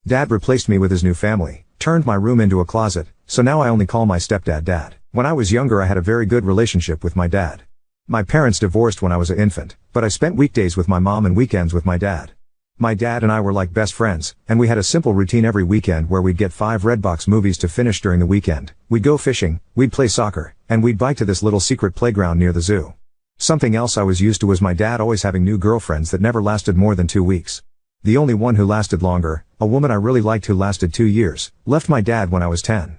Dad replaced me with his new family, turned my room into a closet, so now I only call my stepdad Dad. When I was younger I had a very good relationship with my dad. My parents divorced when I was an infant, but I spent weekdays with my mom and weekends with my dad. My dad and I were like best friends, and we had a simple routine every weekend where we'd get 5 Redbox movies to finish during the weekend, we'd go fishing, we'd play soccer, and we'd bike to this little secret playground near the zoo. Something else I was used to was my dad always having new girlfriends that never lasted more than 2 weeks. The only one who lasted longer, a woman I really liked who lasted 2 years, left my dad when I was 10.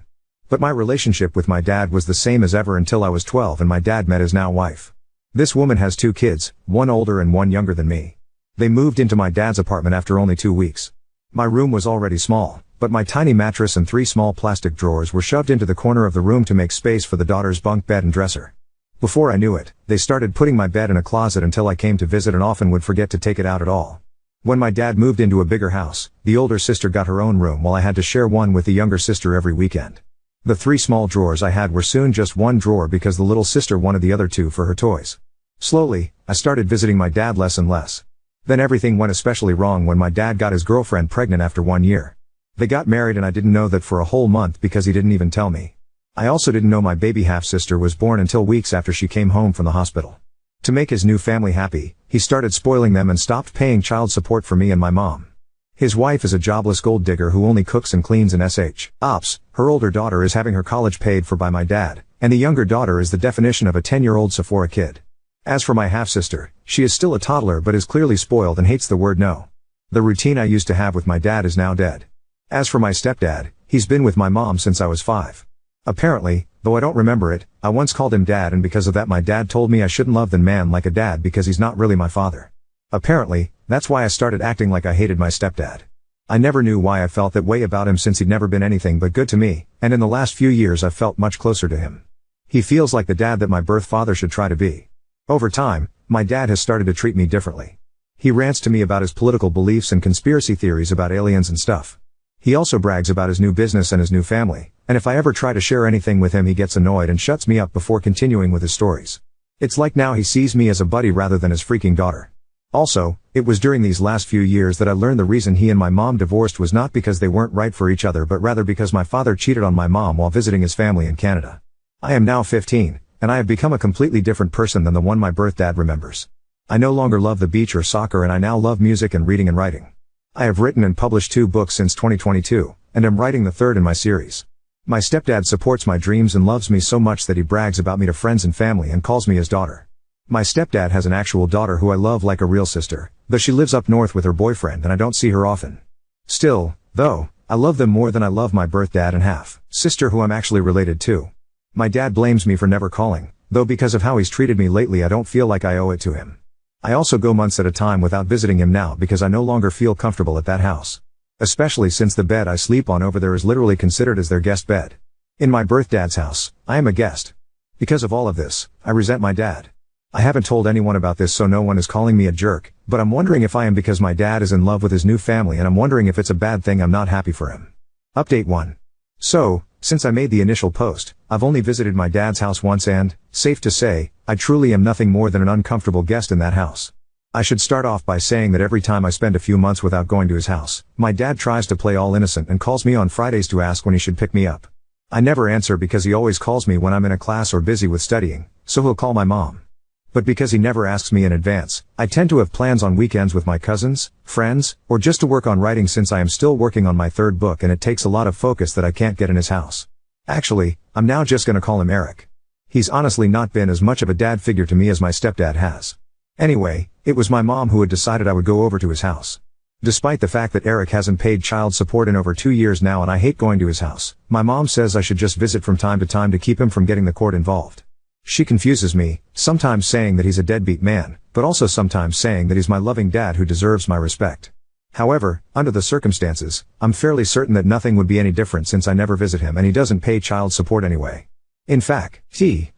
But my relationship with my dad was the same as ever until I was 12 and my dad met his now wife. This woman has 2 kids, one older and one younger than me. They moved into my dad's apartment after only 2 weeks. My room was already small, but my tiny mattress and 3 small plastic drawers were shoved into the corner of the room to make space for the daughter's bunk bed and dresser. Before I knew it, they started putting my bed in a closet until I came to visit and often would forget to take it out at all. When my dad moved into a bigger house, the older sister got her own room while I had to share one with the younger sister every weekend. The 3 small drawers I had were soon just 1 drawer because the little sister wanted the other 2 for her toys. Slowly, I started visiting my dad less and less. Then everything went especially wrong when my dad got his girlfriend pregnant after 1 year. They got married and I didn't know that for a whole month because he didn't even tell me. I also didn't know my baby half-sister was born until weeks after she came home from the hospital. To make his new family happy, he started spoiling them and stopped paying child support for me and my mom. His wife is a jobless gold digger who only cooks and cleans in ops. Her older daughter is having her college paid for by my dad, and the younger daughter is the definition of a 10-year-old Sephora kid. As for my half-sister, she is still a toddler but is clearly spoiled and hates the word no. The routine I used to have with my dad is now dead. As for my stepdad, he's been with my mom since I was 5. Apparently, though I don't remember it, I once called him dad and because of that my dad told me I shouldn't love the man like a dad because he's not really my father. Apparently, that's why I started acting like I hated my stepdad. I never knew why I felt that way about him since he'd never been anything but good to me, and in the last few years I've felt much closer to him. He feels like the dad that my birth father should try to be. Over time, my dad has started to treat me differently. He rants to me about his political beliefs and conspiracy theories about aliens and stuff. He also brags about his new business and his new family, and if I ever try to share anything with him he gets annoyed and shuts me up before continuing with his stories. It's like now he sees me as a buddy rather than his freaking daughter. Also, it was during these last few years that I learned the reason he and my mom divorced was not because they weren't right for each other but rather because my father cheated on my mom while visiting his family in Canada. I am now 15. And I have become a completely different person than the one my birth dad remembers. I no longer love the beach or soccer and I now love music and reading and writing. I have written and published 2 books since 2022, and am writing the 3rd in my series. My stepdad supports my dreams and loves me so much that he brags about me to friends and family and calls me his daughter. My stepdad has an actual daughter who I love like a real sister, though she lives up north with her boyfriend and I don't see her often. Still, though, I love them more than I love my birth dad and half-sister who I'm actually related to. My dad blames me for never calling, though because of how he's treated me lately I don't feel like I owe it to him. I also go months at a time without visiting him now because I no longer feel comfortable at that house. Especially since the bed I sleep on over there is literally considered as their guest bed. In my birth dad's house, I am a guest. Because of all of this, I resent my dad. I haven't told anyone about this so no one is calling me a jerk, but I'm wondering if I am because my dad is in love with his new family and I'm wondering if it's a bad thing I'm not happy for him. Update 1. So, since I made the initial post, I've only visited my dad's house once and, safe to say, I truly am nothing more than an uncomfortable guest in that house. I should start off by saying that every time I spend a few months without going to his house, my dad tries to play all innocent and calls me on Fridays to ask when he should pick me up. I never answer because he always calls me when I'm in a class or busy with studying, so he'll call my mom. But because he never asks me in advance, I tend to have plans on weekends with my cousins, friends, or just to work on writing since I am still working on my 3rd book and it takes a lot of focus that I can't get in his house. Actually, I'm now just gonna call him Eric. He's honestly not been as much of a dad figure to me as my stepdad has. Anyway, it was my mom who had decided I would go over to his house. Despite the fact that Eric hasn't paid child support in over 2 years now and I hate going to his house, my mom says I should just visit from time to time to keep him from getting the court involved. She confuses me, sometimes saying that he's a deadbeat man, but also sometimes saying that he's my loving dad who deserves my respect. However, under the circumstances, I'm fairly certain that nothing would be any different since I never visit him and he doesn't pay child support anyway. In fact,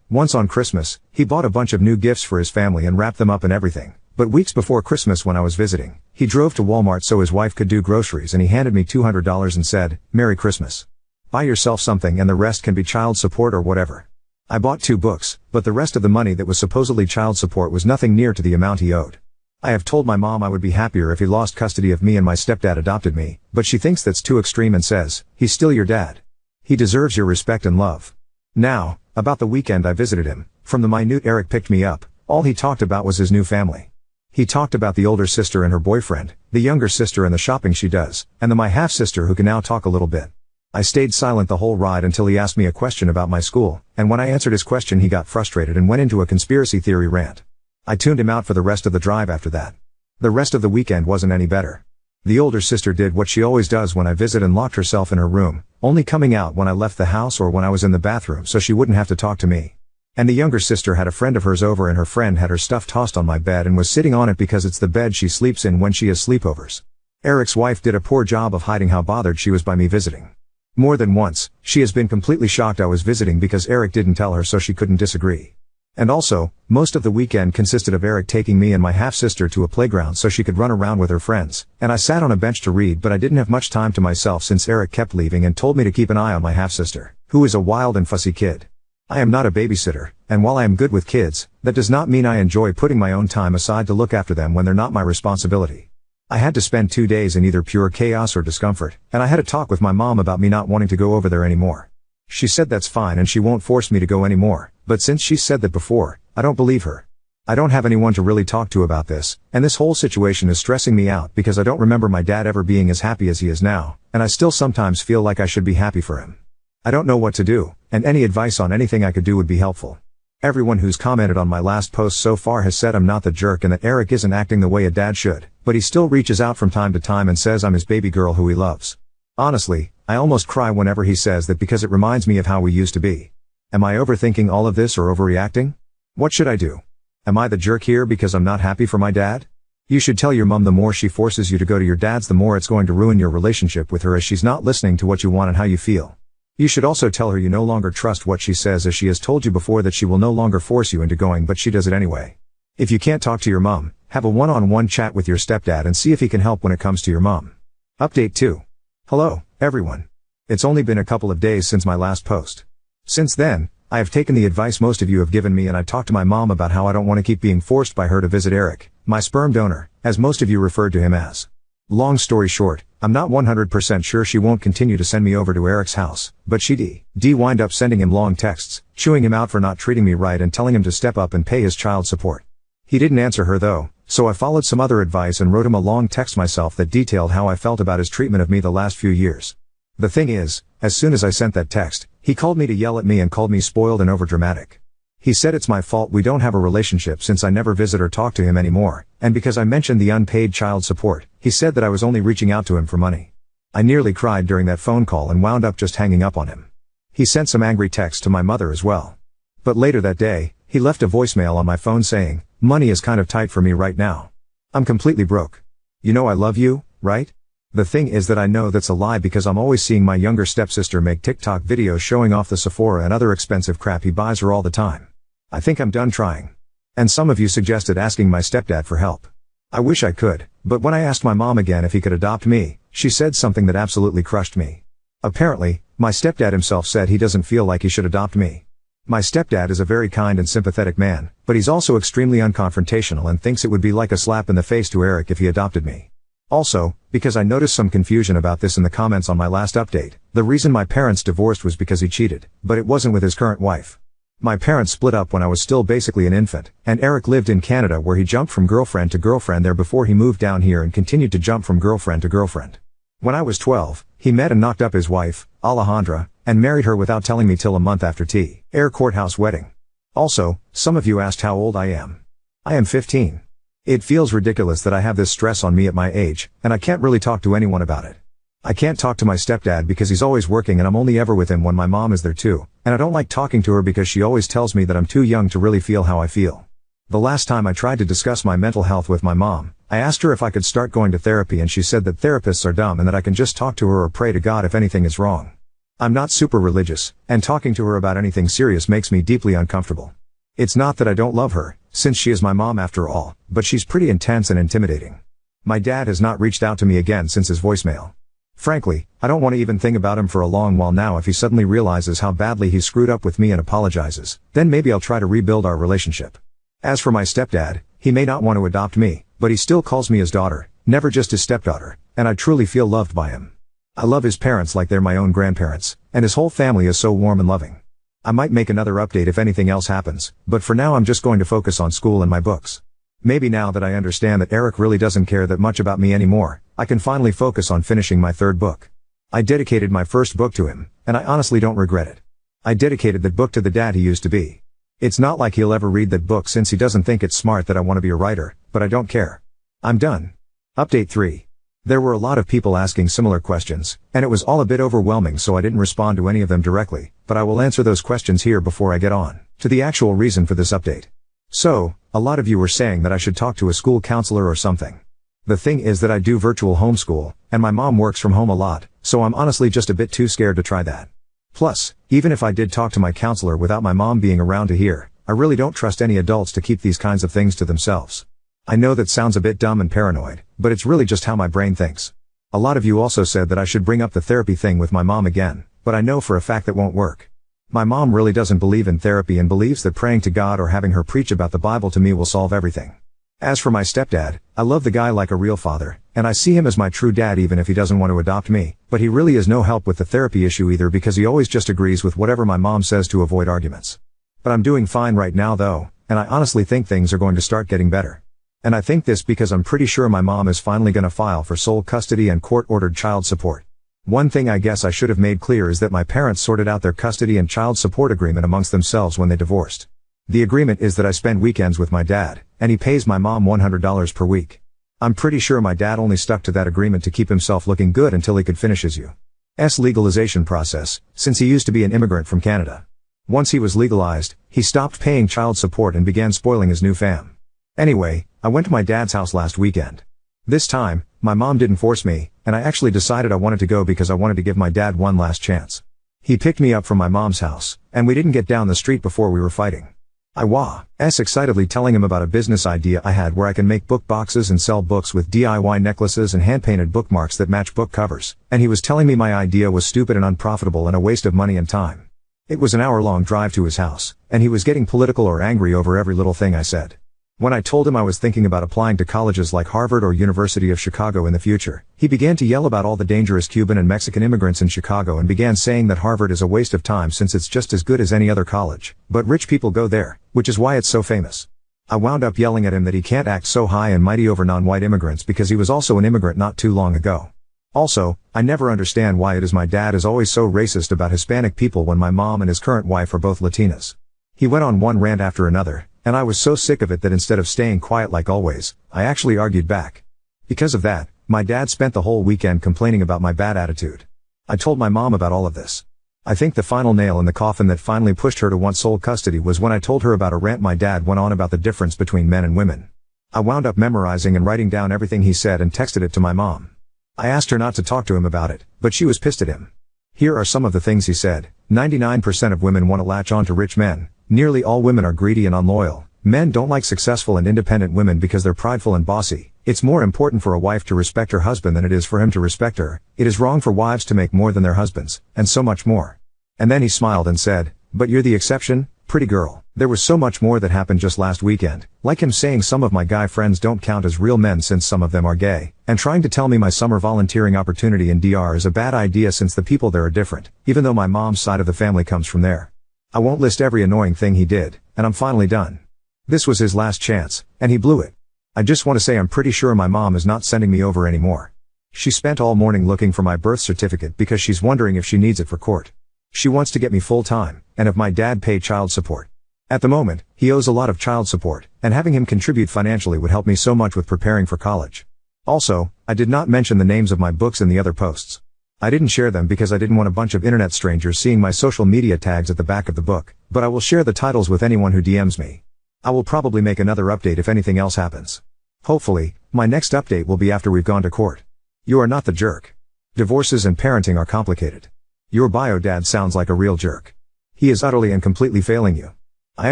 once on Christmas, he bought a bunch of new gifts for his family and wrapped them up and everything, but weeks before Christmas when I was visiting, he drove to Walmart so his wife could do groceries and he handed me $200 and said, "Merry Christmas. Buy yourself something and the rest can be child support or whatever." I bought 2 books, but the rest of the money that was supposedly child support was nothing near to the amount he owed. I have told my mom I would be happier if he lost custody of me and my stepdad adopted me, but she thinks that's too extreme and says, he's still your dad. He deserves your respect and love. Now, about the weekend I visited him, from the minute Eric picked me up, all he talked about was his new family. He talked about the older sister and her boyfriend, the younger sister and the shopping she does, and my half-sister who can now talk a little bit. I stayed silent the whole ride until he asked me a question about my school, and when I answered his question he got frustrated and went into a conspiracy theory rant. I tuned him out for the rest of the drive after that. The rest of the weekend wasn't any better. The older sister did what she always does when I visit and locked herself in her room, only coming out when I left the house or when I was in the bathroom so she wouldn't have to talk to me. And the younger sister had a friend of hers over and her friend had her stuff tossed on my bed and was sitting on it because it's the bed she sleeps in when she has sleepovers. Eric's wife did a poor job of hiding how bothered she was by me visiting. More than once, she has been completely shocked I was visiting because Eric didn't tell her so she couldn't disagree. And also, most of the weekend consisted of Eric taking me and my half-sister to a playground so she could run around with her friends, and I sat on a bench to read but I didn't have much time to myself since Eric kept leaving and told me to keep an eye on my half-sister, who is a wild and fussy kid. I am not a babysitter, and while I am good with kids, that does not mean I enjoy putting my own time aside to look after them when they're not my responsibility. I had to spend 2 days in either pure chaos or discomfort, and I had a talk with my mom about me not wanting to go over there anymore. She said that's fine and she won't force me to go anymore, but since she said that before, I don't believe her. I don't have anyone to really talk to about this, and this whole situation is stressing me out because I don't remember my dad ever being as happy as he is now, and I still sometimes feel like I should be happy for him. I don't know what to do, and any advice on anything I could do would be helpful. Everyone who's commented on my last post so far has said I'm not the jerk and that Eric isn't acting the way a dad should, but he still reaches out from time to time and says I'm his baby girl who he loves. Honestly, I almost cry whenever he says that because it reminds me of how we used to be. Am I overthinking all of this or overreacting? What should I do? Am I the jerk here because I'm not happy for my dad? You should tell your mom the more she forces you to go to your dad's the more it's going to ruin your relationship with her as she's not listening to what you want and how you feel. You should also tell her you no longer trust what she says as she has told you before that she will no longer force you into going but she does it anyway. If you can't talk to your mom, have a one-on-one chat with your stepdad and see if he can help when it comes to your mom. Update 2. Hello, everyone. It's only been a couple of days since my last post. Since then, I have taken the advice most of you have given me and I talked to my mom about how I don't want to keep being forced by her to visit Eric, my sperm donor, as most of you referred to him as. Long story short, I'm not 100% sure she won't continue to send me over to Eric's house, but she wind up sending him long texts, chewing him out for not treating me right and telling him to step up and pay his child support. He didn't answer her though, so I followed some other advice and wrote him a long text myself that detailed how I felt about his treatment of me the last few years. The thing is, as soon as I sent that text, he called me to yell at me and called me spoiled and overdramatic. He said it's my fault we don't have a relationship since I never visit or talk to him anymore, and because I mentioned the unpaid child support, he said that I was only reaching out to him for money. I nearly cried during that phone call and wound up just hanging up on him. He sent some angry texts to my mother as well. But later that day, he left a voicemail on my phone saying, "Money is kind of tight for me right now. I'm completely broke. You know I love you, right?" The thing is that I know that's a lie because I'm always seeing my younger stepsister make TikTok videos showing off the Sephora and other expensive crap he buys her all the time. I think I'm done trying. And some of you suggested asking my stepdad for help. I wish I could, but when I asked my mom again if he could adopt me, she said something that absolutely crushed me. Apparently, my stepdad himself said he doesn't feel like he should adopt me. My stepdad is a very kind and sympathetic man, but he's also extremely unconfrontational and thinks it would be like a slap in the face to Eric if he adopted me. Also, because I noticed some confusion about this in the comments on my last update, the reason my parents divorced was because he cheated, but it wasn't with his current wife. My parents split up when I was still basically an infant, and Eric lived in Canada where he jumped from girlfriend to girlfriend there before he moved down here and continued to jump from girlfriend to girlfriend. When I was 12, he met and knocked up his wife, Alejandra, and married her without telling me till a month after Air courthouse wedding. Also, some of you asked how old I am. I am 15. It feels ridiculous that I have this stress on me at my age, and I can't really talk to anyone about it. I can't talk to my stepdad because he's always working and I'm only ever with him when my mom is there too, and I don't like talking to her because she always tells me that I'm too young to really feel how I feel. The last time I tried to discuss my mental health with my mom, I asked her if I could start going to therapy and she said that therapists are dumb and that I can just talk to her or pray to God if anything is wrong. I'm not super religious, and talking to her about anything serious makes me deeply uncomfortable. It's not that I don't love her, since she is my mom after all, but she's pretty intense and intimidating. My dad has not reached out to me again since his voicemail. Frankly, I don't want to even think about him for a long while now. If he suddenly realizes how badly he screwed up with me and apologizes, then maybe I'll try to rebuild our relationship. As for my stepdad, he may not want to adopt me, But he still calls me his daughter, never just his stepdaughter, and I truly feel loved by him. I love his parents like they're my own grandparents, and his whole family is so warm and loving. I might make another update if anything else happens, but for now I'm just going to focus on school and my books. Maybe now that I understand that Eric really doesn't care that much about me anymore, I can finally focus on finishing my third book. I dedicated my first book to him, and I honestly don't regret it. I dedicated that book to the dad he used to be. It's not like he'll ever read that book since he doesn't think it's smart that I want to be a writer, but I don't care. I'm done. Update 3. There were a lot of people asking similar questions, and it was all a bit overwhelming, so I didn't respond to any of them directly, but I will answer those questions here before I get on to the actual reason for this update. So, a lot of you were saying that I should talk to a school counselor or something. The thing is that I do virtual homeschool, and my mom works from home a lot, so I'm honestly just a bit too scared to try that. Plus, even if I did talk to my counselor without my mom being around to hear, I really don't trust any adults to keep these kinds of things to themselves. I know that sounds a bit dumb and paranoid, but it's really just how my brain thinks. A lot of you also said that I should bring up the therapy thing with my mom again, but I know for a fact that won't work. My mom really doesn't believe in therapy and believes that praying to God or having her preach about the Bible to me will solve everything. As for my stepdad, I love the guy like a real father, and I see him as my true dad even if he doesn't want to adopt me, but he really is no help with the therapy issue either because he always just agrees with whatever my mom says to avoid arguments. But I'm doing fine right now though, and I honestly think things are going to start getting better. And I think this because I'm pretty sure my mom is finally gonna file for sole custody and court-ordered child support. One thing I guess I should have made clear is that my parents sorted out their custody and child support agreement amongst themselves when they divorced. The agreement is that I spend weekends with my dad, and he pays my mom $100 per week. I'm pretty sure my dad only stuck to that agreement to keep himself looking good until he could finish his U.S. legalization process, since he used to be an immigrant from Canada. Once he was legalized, he stopped paying child support and began spoiling his new fam. Anyway, I went to my dad's house last weekend. This time, my mom didn't force me, and I actually decided I wanted to go because I wanted to give my dad one last chance. He picked me up from my mom's house, and we didn't get down the street before we were fighting. I was excitedly telling him about a business idea I had where I can make book boxes and sell books with DIY necklaces and hand-painted bookmarks that match book covers, and he was telling me my idea was stupid and unprofitable and a waste of money and time. It was an hour-long drive to his house, and he was getting political or angry over every little thing I said. When I told him I was thinking about applying to colleges like Harvard or University of Chicago in the future, he began to yell about all the dangerous Cuban and Mexican immigrants in Chicago and began saying that Harvard is a waste of time since it's just as good as any other college, but rich people go there, which is why it's so famous. I wound up yelling at him that he can't act so high and mighty over non-white immigrants because he was also an immigrant not too long ago. Also, I never understand why it is my dad is always so racist about Hispanic people when my mom and his current wife are both Latinas. He went on one rant after another, and I was so sick of it that instead of staying quiet like always, I actually argued back. Because of that, my dad spent the whole weekend complaining about my bad attitude. I told my mom about all of this. I think the final nail in the coffin that finally pushed her to want sole custody was when I told her about a rant my dad went on about the difference between men and women. I wound up memorizing and writing down everything he said and texted it to my mom. I asked her not to talk to him about it, but she was pissed at him. Here are some of the things he said. 99% of women want to latch on to rich men. Nearly all women are greedy and unloyal. Men don't like successful and independent women because they're prideful and bossy. It's more important for a wife to respect her husband than it is for him to respect her. It is wrong for wives to make more than their husbands, and so much more. And then he smiled and said, "But you're the exception, pretty girl." There was so much more that happened just last weekend, like him saying some of my guy friends don't count as real men since some of them are gay, and trying to tell me my summer volunteering opportunity in DR is a bad idea since the people there are different, even though my mom's side of the family comes from there. I won't list every annoying thing he did, and I'm finally done. This was his last chance, and he blew it. I just want to say I'm pretty sure my mom is not sending me over anymore. She spent all morning looking for my birth certificate because she's wondering if she needs it for court. She wants to get me full-time, and if my dad paid child support. At the moment, he owes a lot of child support, and having him contribute financially would help me so much with preparing for college. Also, I did not mention the names of my books in the other posts. I didn't share them because I didn't want a bunch of internet strangers seeing my social media tags at the back of the book, but I will share the titles with anyone who DMs me. I will probably make another update if anything else happens. Hopefully, my next update will be after we've gone to court. You are not the jerk. Divorces and parenting are complicated. Your bio dad sounds like a real jerk. He is utterly and completely failing you. I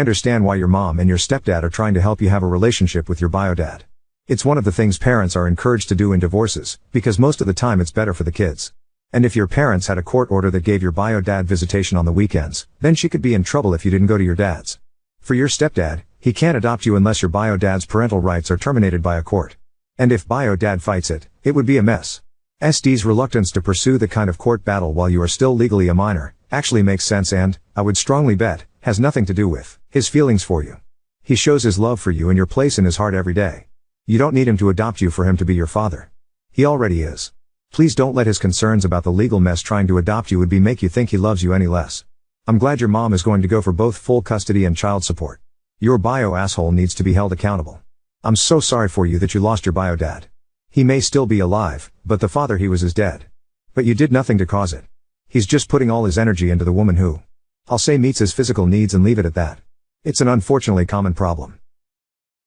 understand why your mom and your stepdad are trying to help you have a relationship with your bio dad. It's one of the things parents are encouraged to do in divorces, because most of the time it's better for the kids. And if your parents had a court order that gave your bio dad visitation on the weekends, then she could be in trouble if you didn't go to your dad's. For your stepdad, he can't adopt you unless your bio dad's parental rights are terminated by a court. And if bio dad fights it, it would be a mess. SD's reluctance to pursue the kind of court battle while you are still legally a minor, actually makes sense and, I would strongly bet, has nothing to do with his feelings for you. He shows his love for you and your place in his heart every day. You don't need him to adopt you for him to be your father. He already is. Please don't let his concerns about the legal mess trying to adopt you would be make you think he loves you any less. I'm glad your mom is going to go for both full custody and child support. Your bio asshole needs to be held accountable. I'm so sorry for you that you lost your bio dad. He may still be alive, but the father he was is dead. But you did nothing to cause it. He's just putting all his energy into the woman who, I'll say, meets his physical needs and leave it at that. It's an unfortunately common problem.